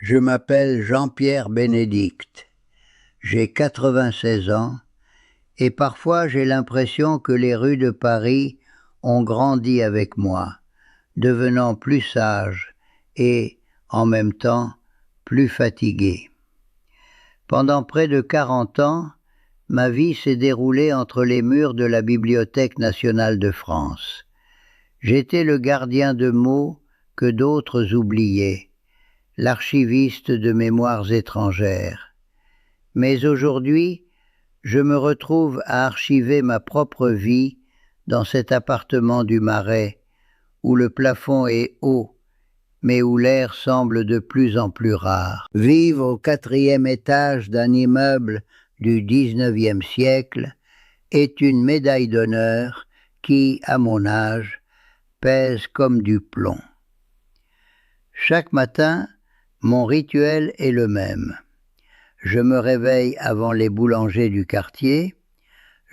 Je m'appelle Jean-Pierre Bénédicte. J'ai 96 ans et parfois j'ai l'impression que les rues de Paris ont grandi avec moi, devenant plus sages et, en même temps, plus fatiguées. Pendant près de 40 ans, ma vie s'est déroulée entre les murs de la Bibliothèque nationale de France. J'étais le gardien de mots que d'autres oubliaient, l'archiviste de mémoires étrangères. Mais aujourd'hui, je me retrouve à archiver ma propre vie dans cet appartement du Marais, où le plafond est haut, mais où l'air semble de plus en plus rare. Vivre au 4e étage d'un immeuble du 19e siècle est une médaille d'honneur qui, à mon âge, pèse comme du plomb. Chaque matin, mon rituel est le même. Je me réveille avant les boulangers du quartier,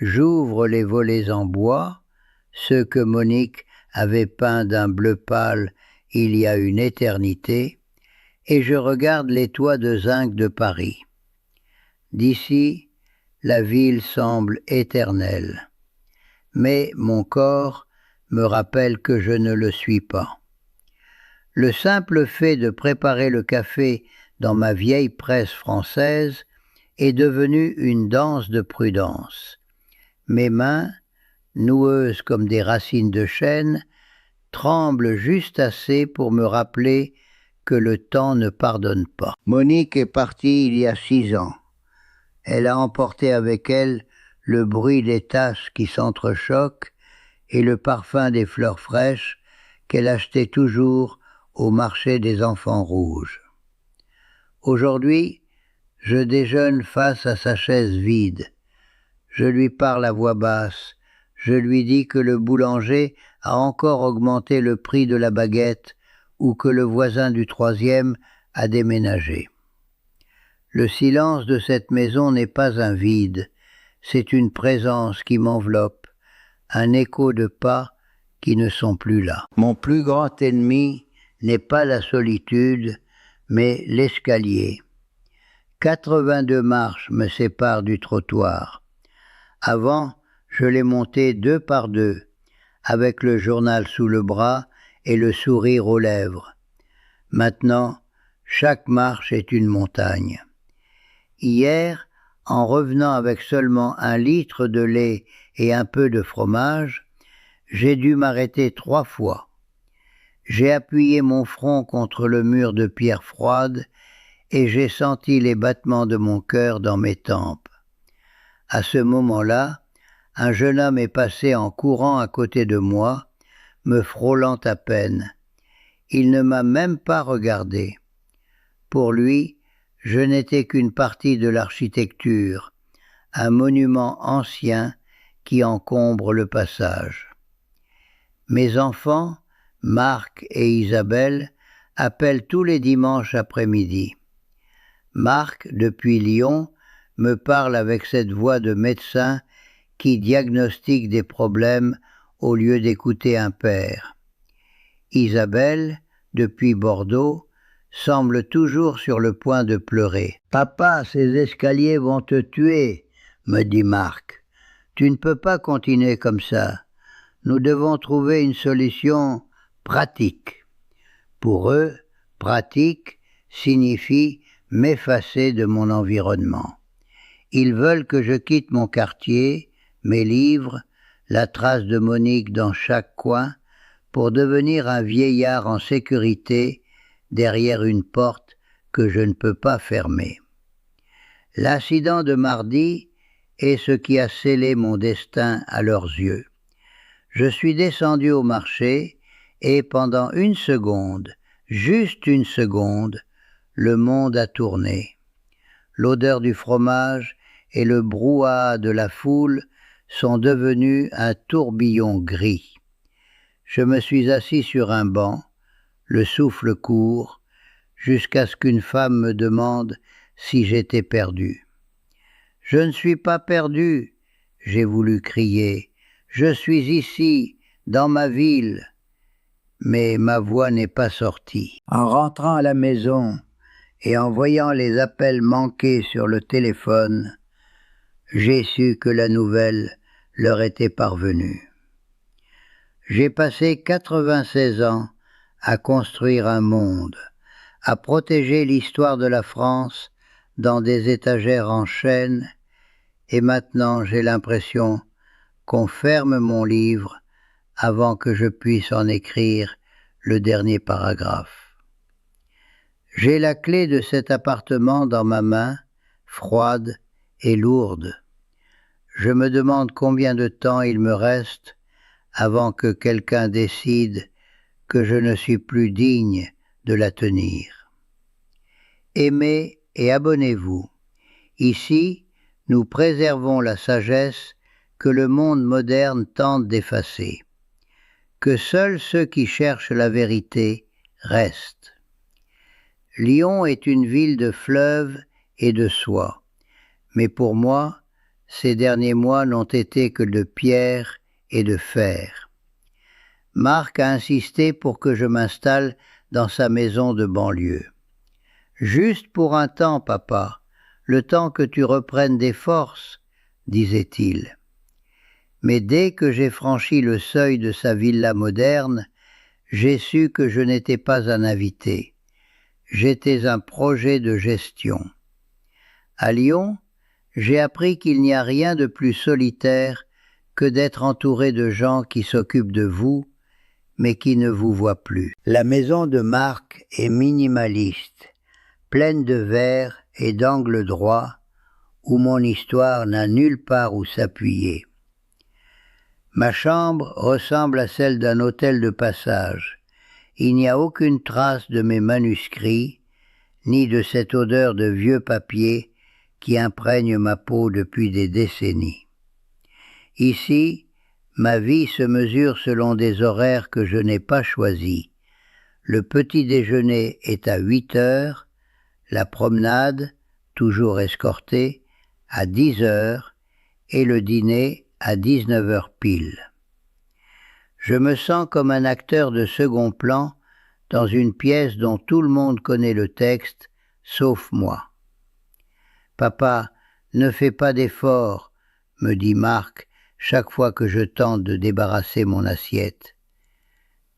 j'ouvre les volets en bois, ceux que Monique avait peints d'un bleu pâle il y a une éternité, et je regarde les toits de zinc de Paris. D'ici, la ville semble éternelle, mais mon corps me rappelle que je ne le suis pas. Le simple fait de préparer le café dans ma vieille presse française est devenu une danse de prudence. Mes mains, noueuses comme des racines de chêne, tremblent juste assez pour me rappeler que le temps ne pardonne pas. Monique est partie il y a 6 ans. Elle a emporté avec elle le bruit des tasses qui s'entrechoquent et le parfum des fleurs fraîches qu'elle achetait toujours au marché des enfants rouges. Aujourd'hui, je déjeune face à sa chaise vide. Je lui parle à voix basse. Je lui dis que le boulanger a encore augmenté le prix de la baguette ou que le voisin du 3e a déménagé. Le silence de cette maison n'est pas un vide, c'est une présence qui m'enveloppe, un écho de pas qui ne sont plus là. Mon plus grand ennemi n'est pas la solitude, mais l'escalier. 82 marches me séparent du trottoir. Avant, je les montais 2 par 2, avec le journal sous le bras et le sourire aux lèvres. Maintenant, chaque marche est une montagne. Hier, en revenant avec seulement 1 litre de lait et un peu de fromage, j'ai dû m'arrêter 3 fois. J'ai appuyé mon front contre le mur de pierre froide et j'ai senti les battements de mon cœur dans mes tempes. À ce moment-là, un jeune homme est passé en courant à côté de moi, me frôlant à peine. Il ne m'a même pas regardé. Pour lui, je n'étais qu'une partie de l'architecture, un monument ancien qui encombre le passage. Mes enfants, Marc et Isabelle, appellent tous les dimanches après-midi. Marc, depuis Lyon, me parle avec cette voix de médecin qui diagnostique des problèmes au lieu d'écouter un père. Isabelle, depuis Bordeaux, semble toujours sur le point de pleurer. « Papa, ces escaliers vont te tuer, » me dit Marc. « Tu ne peux pas continuer comme ça. Nous devons trouver une solution pratique. » Pour eux, pratique signifie m'effacer de mon environnement. Ils veulent que je quitte mon quartier, mes livres, la trace de Monique dans chaque coin, pour devenir un vieillard en sécurité derrière une porte que je ne peux pas fermer. L'incident de mardi est ce qui a scellé mon destin à leurs yeux. Je suis descendu au marché et pendant 1 seconde, juste 1 seconde, le monde a tourné. L'odeur du fromage et le brouhaha de la foule sont devenus un tourbillon gris. Je me suis assis sur un banc, le souffle court, jusqu'à ce qu'une femme me demande si j'étais perdu. « Je ne suis pas perdu !» j'ai voulu crier. « Je suis ici, dans ma ville !» Mais ma voix n'est pas sortie. En rentrant à la maison et en voyant les appels manqués sur le téléphone, j'ai su que la nouvelle leur était parvenue. J'ai passé 96 ans à construire un monde, à protéger l'histoire de la France dans des étagères en chêne, et maintenant j'ai l'impression qu'on ferme mon livre avant que je puisse en écrire le dernier paragraphe. J'ai la clé de cet appartement dans ma main, froide et lourde. Je me demande combien de temps il me reste avant que quelqu'un décide que je ne suis plus digne de la tenir. Aimez et abonnez-vous. Ici, nous préservons la sagesse que le monde moderne tente d'effacer. Que seuls ceux qui cherchent la vérité restent. Lyon est une ville de fleuves et de soie, mais pour moi, ces derniers mois n'ont été que de pierre et de fer. Marc a insisté pour que je m'installe dans sa maison de banlieue. Juste pour un temps, papa, le temps que tu reprennes des forces, disait-il. Mais dès que j'ai franchi le seuil de sa villa moderne, j'ai su que je n'étais pas un invité. J'étais un projet de gestion. À Lyon, j'ai appris qu'il n'y a rien de plus solitaire que d'être entouré de gens qui s'occupent de vous, mais qui ne vous voient plus. La maison de Marc est minimaliste, pleine de verres et d'angles droits, où mon histoire n'a nulle part où s'appuyer. Ma chambre ressemble à celle d'un hôtel de passage. Il n'y a aucune trace de mes manuscrits, ni de cette odeur de vieux papier qui imprègne ma peau depuis des décennies. Ici, ma vie se mesure selon des horaires que je n'ai pas choisis. Le petit déjeuner est à 8 heures, la promenade, toujours escortée, à 10 heures, et le dîner à 19 heures pile. Je me sens comme un acteur de second plan dans une pièce dont tout le monde connaît le texte, sauf moi. Papa, ne fais pas d'efforts, me dit Marc chaque fois que je tente de débarrasser mon assiette.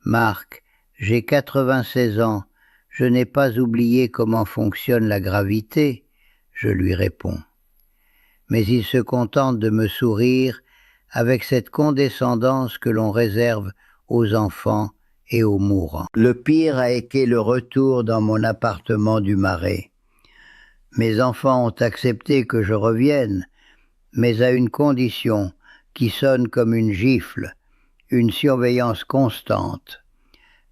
Marc, j'ai 96 ans, je n'ai pas oublié comment fonctionne la gravité, je lui réponds. Mais il se contente de me sourire avec cette condescendance que l'on réserve aux enfants et aux mourants. Le pire a été le retour dans mon appartement du Marais. Mes enfants ont accepté que je revienne, mais à une condition qui sonne comme une gifle, une surveillance constante.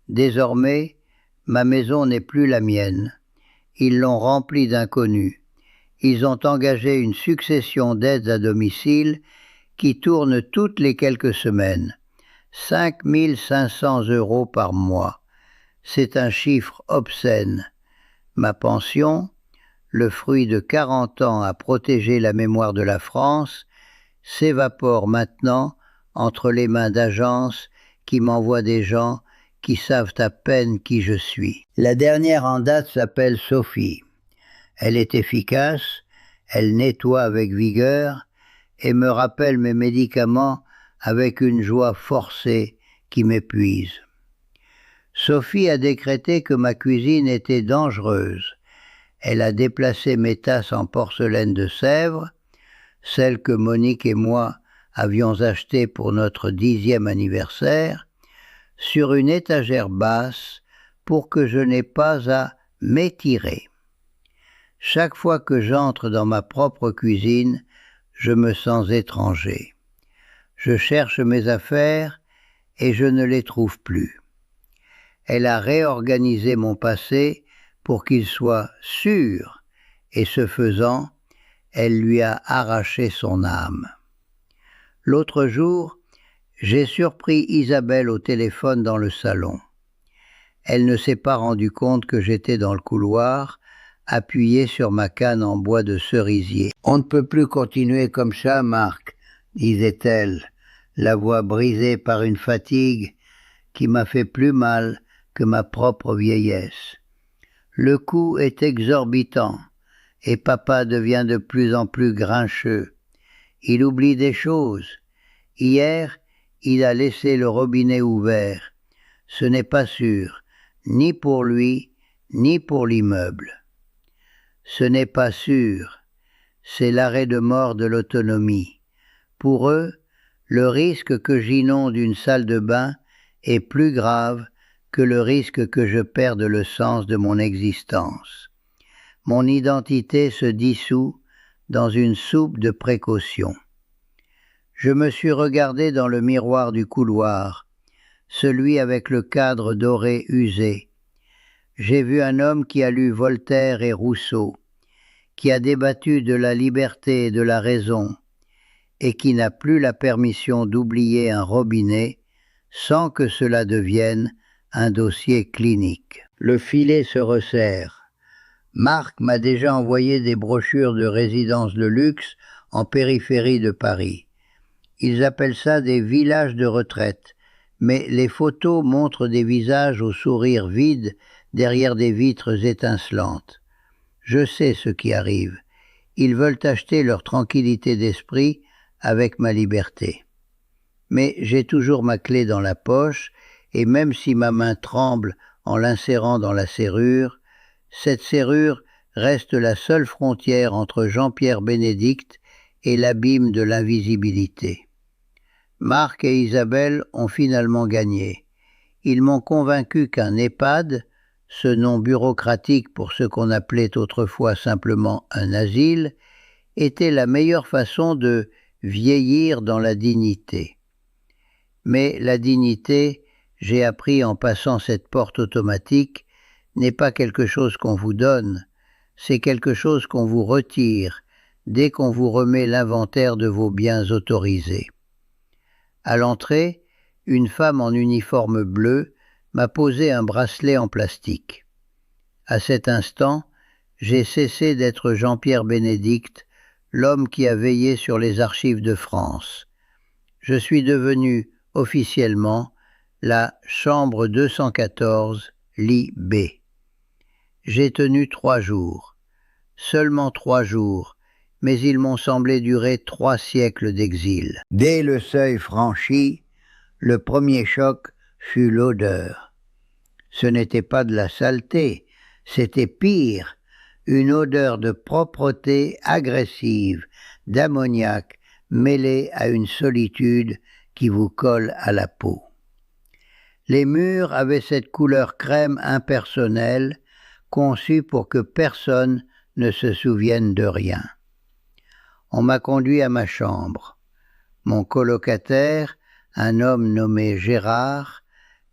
Désormais, ma maison n'est plus la mienne. Ils l'ont remplie d'inconnus. Ils ont engagé une succession d'aides à domicile qui tournent toutes les quelques semaines. 5 500 € par mois. C'est un chiffre obscène. Ma pension, le fruit de 40 ans à protéger la mémoire de la France, s'évapore maintenant entre les mains d'agences qui m'envoient des gens qui savent à peine qui je suis. La dernière en date s'appelle Sophie. Elle est efficace, elle nettoie avec vigueur et me rappelle mes médicaments avec une joie forcée qui m'épuise. Sophie a décrété que ma cuisine était dangereuse. Elle a déplacé mes tasses en porcelaine de Sèvres, celles que Monique et moi avions achetées pour notre 10e anniversaire, sur une étagère basse pour que je n'aie pas à m'étirer. Chaque fois que j'entre dans ma propre cuisine, je me sens étranger. Je cherche mes affaires et je ne les trouve plus. Elle a réorganisé mon passé pour qu'il soit sûr, et ce faisant, elle lui a arraché son âme. L'autre jour, j'ai surpris Isabelle au téléphone dans le salon. Elle ne s'est pas rendue compte que j'étais dans le couloir, appuyé sur ma canne en bois de cerisier. « On ne peut plus continuer comme ça, Marc, » disait-elle, la voix brisée par une fatigue qui m'a fait plus mal que ma propre vieillesse. Le coût est exorbitant et papa devient de plus en plus grincheux. Il oublie des choses. Hier, il a laissé le robinet ouvert. Ce n'est pas sûr, ni pour lui, ni pour l'immeuble. Ce n'est pas sûr, c'est l'arrêt de mort de l'autonomie. Pour eux, le risque que j'inonde une salle de bain est plus grave que le risque que je perde le sens de mon existence. Mon identité se dissout dans une soupe de précaution. Je me suis regardé dans le miroir du couloir, celui avec le cadre doré usé. J'ai vu un homme qui a lu Voltaire et Rousseau, qui a débattu de la liberté et de la raison, et qui n'a plus la permission d'oublier un robinet sans que cela devienne un dossier clinique. Le filet se resserre. Marc m'a déjà envoyé des brochures de résidences de luxe en périphérie de Paris. Ils appellent ça des villages de retraite, mais les photos montrent des visages au sourire vide derrière des vitres étincelantes. Je sais ce qui arrive. Ils veulent acheter leur tranquillité d'esprit avec ma liberté. Mais j'ai toujours ma clé dans la poche, et même si ma main tremble en l'insérant dans la serrure, cette serrure reste la seule frontière entre Jean-Pierre Bénédicte et l'abîme de l'invisibilité. Marc et Isabelle ont finalement gagné. Ils m'ont convaincu qu'un EHPAD, ce nom bureaucratique pour ce qu'on appelait autrefois simplement un asile, était la meilleure façon de vieillir dans la dignité. Mais la dignité, j'ai appris en passant cette porte automatique, n'est pas quelque chose qu'on vous donne, c'est quelque chose qu'on vous retire dès qu'on vous remet l'inventaire de vos biens autorisés. À l'entrée, une femme en uniforme bleu m'a posé un bracelet en plastique. À cet instant, j'ai cessé d'être Jean-Pierre Bénédicte, l'homme qui a veillé sur les archives de France. Je suis devenu, officiellement, la chambre 214, lit B. J'ai tenu 3 jours. Seulement 3 jours, mais ils m'ont semblé durer 3 siècles d'exil. Dès le seuil franchi, le premier choc fut l'odeur. Ce n'était pas de la saleté, c'était pire, une odeur de propreté agressive, d'ammoniac, mêlée à une solitude qui vous colle à la peau. Les murs avaient cette couleur crème impersonnelle, conçue pour que personne ne se souvienne de rien. On m'a conduit à ma chambre. Mon colocataire, un homme nommé Gérard,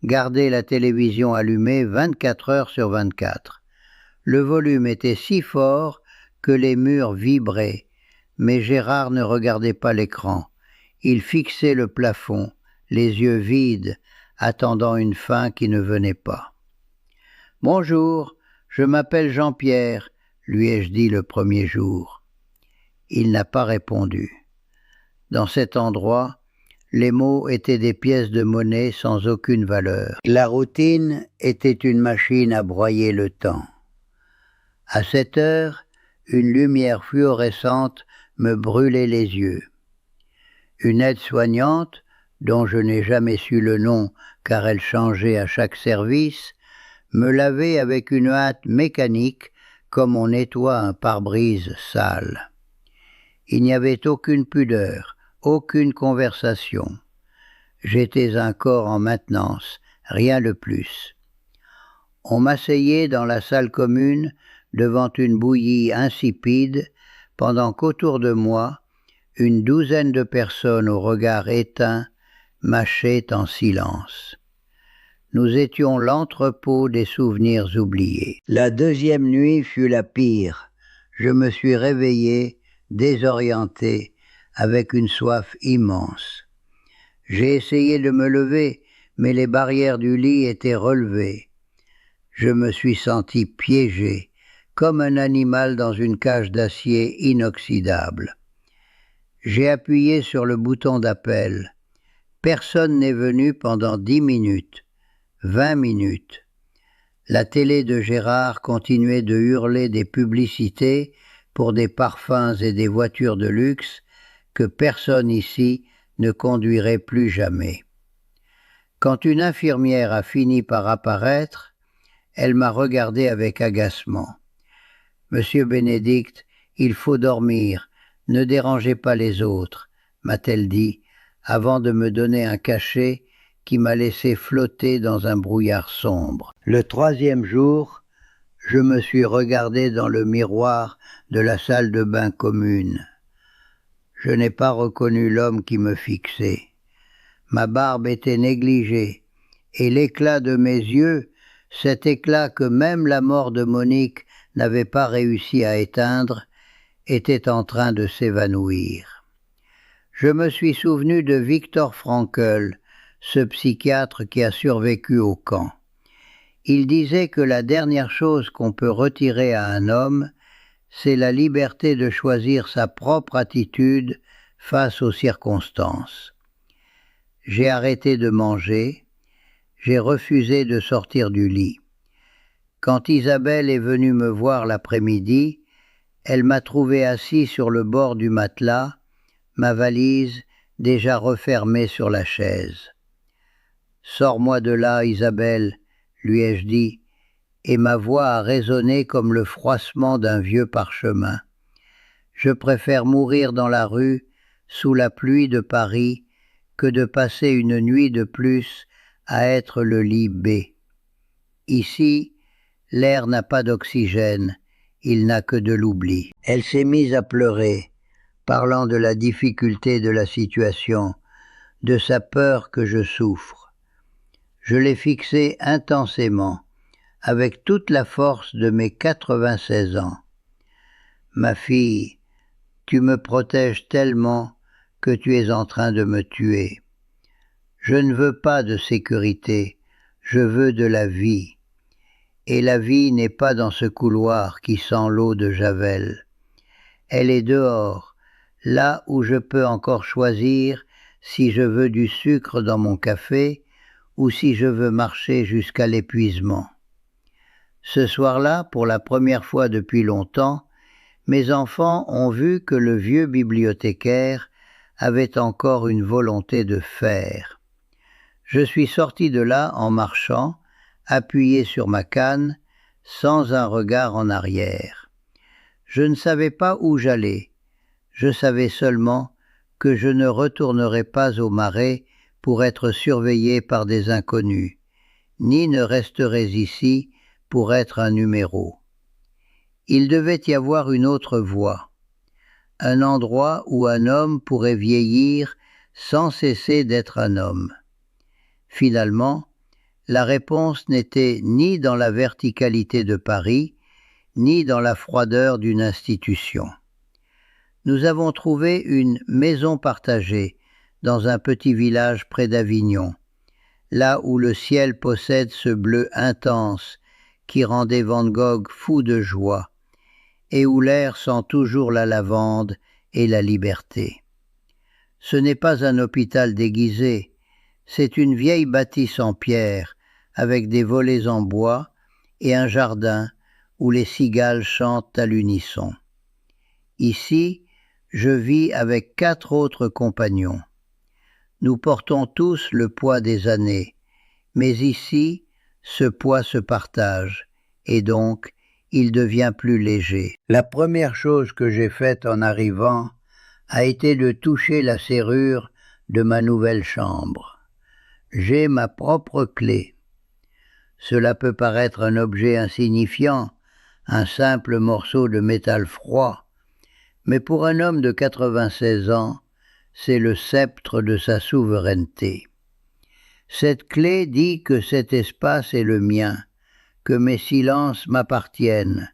gardait la télévision allumée 24 heures sur 24. Le volume était si fort que les murs vibraient, mais Gérard ne regardait pas l'écran. Il fixait le plafond, les yeux vides, attendant une fin qui ne venait pas. « Bonjour, je m'appelle Jean-Pierre », lui ai-je dit le premier jour. Il n'a pas répondu. Dans cet endroit, les mots étaient des pièces de monnaie sans aucune valeur. La routine était une machine à broyer le temps. À 7 heures, une lumière fluorescente me brûlait les yeux. Une aide-soignante, dont je n'ai jamais su le nom car elle changeait à chaque service, me lavait avec une hâte mécanique comme on nettoie un pare-brise sale. Il n'y avait aucune pudeur, aucune conversation. J'étais un corps en maintenance, rien de plus. On m'asseyait dans la salle commune devant une bouillie insipide, pendant qu'autour de moi, une douzaine de personnes au regard éteint mâchaient en silence. Nous étions l'entrepôt des souvenirs oubliés. La deuxième nuit fut la pire. Je me suis réveillé, désorienté, avec une soif immense. J'ai essayé de me lever, mais les barrières du lit étaient relevées. Je me suis senti piégé, comme un animal dans une cage d'acier inoxydable. J'ai appuyé sur le bouton d'appel. Personne n'est venu pendant 10 minutes, 20 minutes. La télé de Gérard continuait de hurler des publicités pour des parfums et des voitures de luxe que personne ici ne conduirait plus jamais. Quand une infirmière a fini par apparaître, elle m'a regardé avec agacement. « Monsieur Bénédicte, il faut dormir, ne dérangez pas les autres », m'a-t-elle dit, avant de me donner un cachet qui m'a laissé flotter dans un brouillard sombre. Le 3e jour, je me suis regardé dans le miroir de la salle de bain commune. Je n'ai pas reconnu l'homme qui me fixait. Ma barbe était négligée, et l'éclat de mes yeux, cet éclat que même la mort de Monique n'avait pas réussi à éteindre, était en train de s'évanouir. Je me suis souvenu de Viktor Frankl, ce psychiatre qui a survécu au camp. Il disait que la dernière chose qu'on peut retirer à un homme, c'est la liberté de choisir sa propre attitude face aux circonstances. J'ai arrêté de manger, j'ai refusé de sortir du lit. Quand Isabelle est venue me voir l'après-midi, elle m'a trouvé assis sur le bord du matelas, ma valise déjà refermée sur la chaise. « Sors-moi de là, Isabelle », lui ai-je dit, et ma voix a résonné comme le froissement d'un vieux parchemin. Je préfère mourir dans la rue, sous la pluie de Paris, que de passer une nuit de plus à être le lit B. Ici, l'air n'a pas d'oxygène, il n'a que de l'oubli. Elle s'est mise à pleurer, parlant de la difficulté de la situation, de sa peur que je souffre. Je l'ai fixée intensément, avec toute la force de mes 96 ans. Ma fille, tu me protèges tellement que tu es en train de me tuer. Je ne veux pas de sécurité, je veux de la vie. Et la vie n'est pas dans ce couloir qui sent l'eau de Javel. Elle est dehors, là où je peux encore choisir si je veux du sucre dans mon café ou si je veux marcher jusqu'à l'épuisement. Ce soir-là, pour la première fois depuis longtemps, mes enfants ont vu que le vieux bibliothécaire avait encore une volonté de faire. Je suis sorti de là en marchant, appuyé sur ma canne, sans un regard en arrière. Je ne savais pas où j'allais, je savais seulement que je ne retournerais pas au Marais pour être surveillé par des inconnus, ni ne resterais ici pour être un numéro. Il devait y avoir une autre voie, un endroit où un homme pourrait vieillir sans cesser d'être un homme. Finalement, la réponse n'était ni dans la verticalité de Paris, ni dans la froideur d'une institution. Nous avons trouvé une maison partagée dans un petit village près d'Avignon, là où le ciel possède ce bleu intense qui rendait Van Gogh fou de joie, et où l'air sent toujours la lavande et la liberté. Ce n'est pas un hôpital déguisé, c'est une vieille bâtisse en pierre, avec des volets en bois et un jardin où les cigales chantent à l'unisson. Ici, je vis avec 4 autres compagnons. Nous portons tous le poids des années, mais ici, ce poids se partage, et donc, il devient plus léger. La première chose que j'ai faite en arrivant a été de toucher la serrure de ma nouvelle chambre. J'ai ma propre clé. Cela peut paraître un objet insignifiant, un simple morceau de métal froid, mais pour un homme de 96 ans, c'est le sceptre de sa souveraineté. Cette clé dit que cet espace est le mien, que mes silences m'appartiennent,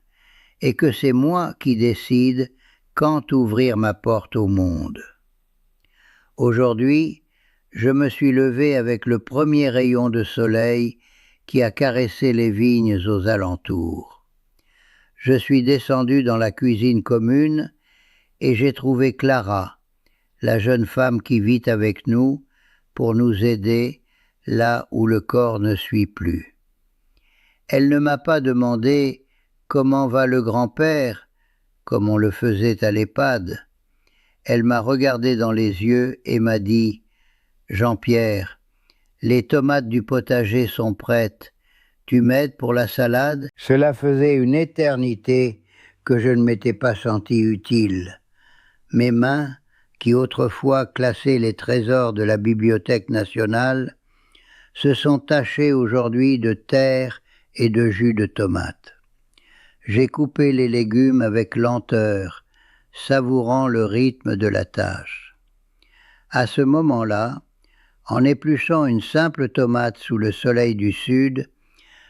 et que c'est moi qui décide quand ouvrir ma porte au monde. Aujourd'hui, je me suis levé avec le premier rayon de soleil qui a caressé les vignes aux alentours. Je suis descendu dans la cuisine commune et j'ai trouvé Clara, la jeune femme qui vit avec nous, pour nous aider là où le corps ne suit plus. Elle ne m'a pas demandé « Comment va le grand-père ?» comme on le faisait à l'EHPAD. Elle m'a regardé dans les yeux et m'a dit « Jean-Pierre, les tomates du potager sont prêtes. Tu m'aides pour la salade ?» Cela faisait une éternité que je ne m'étais pas senti utile. Mes mains, qui autrefois classaient les trésors de la Bibliothèque nationale, se sont tachées aujourd'hui de terre et de jus de tomate. J'ai coupé les légumes avec lenteur, savourant le rythme de la tâche. À ce moment-là, en épluchant une simple tomate sous le soleil du sud,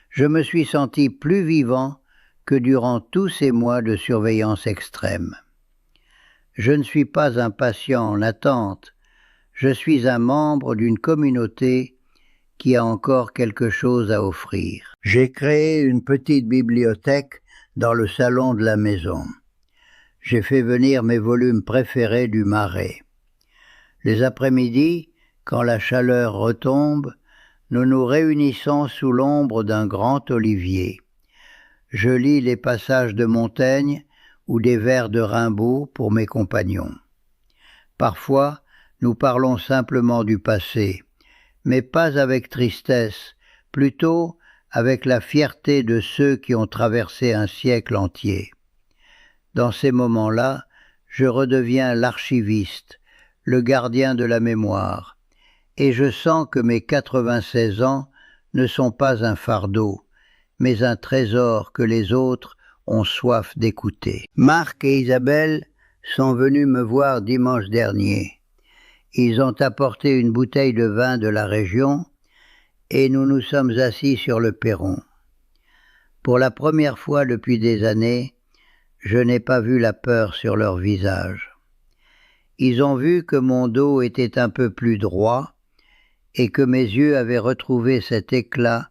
je me suis senti plus vivant que durant tous ces mois de surveillance extrême. Je ne suis pas un patient en attente, je suis un membre d'une communauté qui a encore quelque chose à offrir. J'ai créé une petite bibliothèque dans le salon de la maison. J'ai fait venir mes volumes préférés du Marais. Les après-midi, quand la chaleur retombe, nous nous réunissons sous l'ombre d'un grand olivier. Je lis les passages de Montaigne ou des vers de Rimbaud pour mes compagnons. Parfois, nous parlons simplement du passé, mais pas avec tristesse, plutôt avec la fierté de ceux qui ont traversé un siècle entier. Dans ces moments-là, je redeviens l'archiviste, le gardien de la mémoire, et je sens que mes 96 ans ne sont pas un fardeau, mais un trésor que les autres ont soif d'écouter. Marc et Isabelle sont venus me voir dimanche dernier. Ils ont apporté une bouteille de vin de la région et nous nous sommes assis sur le perron. Pour la première fois depuis des années, je n'ai pas vu la peur sur leur visage. Ils ont vu que mon dos était un peu plus droit et que mes yeux avaient retrouvé cet éclat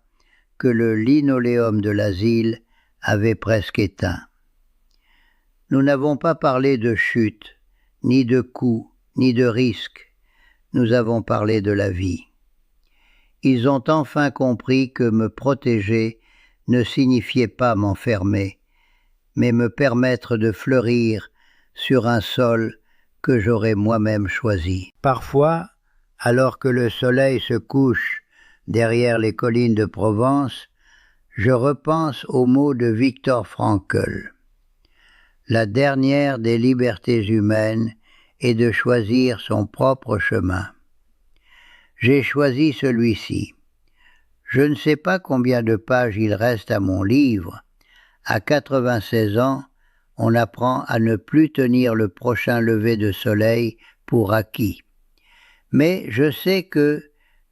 que le linoléum de l'asile avait presque éteint. Nous n'avons pas parlé de chute, ni de coups, ni de risques. Nous avons parlé de la vie. Ils ont enfin compris que me protéger ne signifiait pas m'enfermer, mais me permettre de fleurir sur un sol que j'aurais moi-même choisi. Parfois, alors que le soleil se couche derrière les collines de Provence, je repense aux mots de Viktor Frankl. La dernière des libertés humaines est de choisir son propre chemin. J'ai choisi celui-ci. Je ne sais pas combien de pages il reste à mon livre. À 96 ans, on apprend à ne plus tenir le prochain lever de soleil pour acquis. Mais je sais que,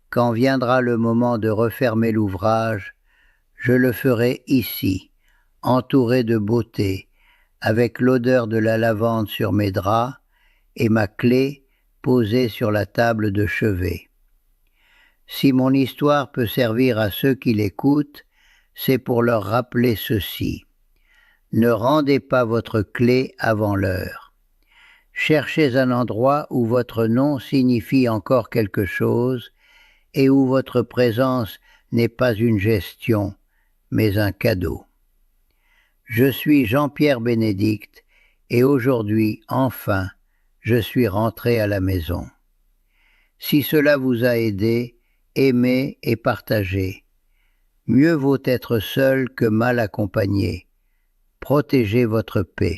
quand viendra le moment de refermer l'ouvrage, je le ferai ici, entouré de beauté, avec l'odeur de la lavande sur mes draps et ma clé posée sur la table de chevet. Si mon histoire peut servir à ceux qui l'écoutent, c'est pour leur rappeler ceci. Ne rendez pas votre clé avant l'heure. Cherchez un endroit où votre nom signifie encore quelque chose et où votre présence n'est pas une gestion, mais un cadeau. Je suis Jean-Pierre Bénédicte et aujourd'hui, enfin, je suis rentré à la maison. Si cela vous a aidé, aimez et partagez. Mieux vaut être seul que mal accompagné. Protégez votre paix.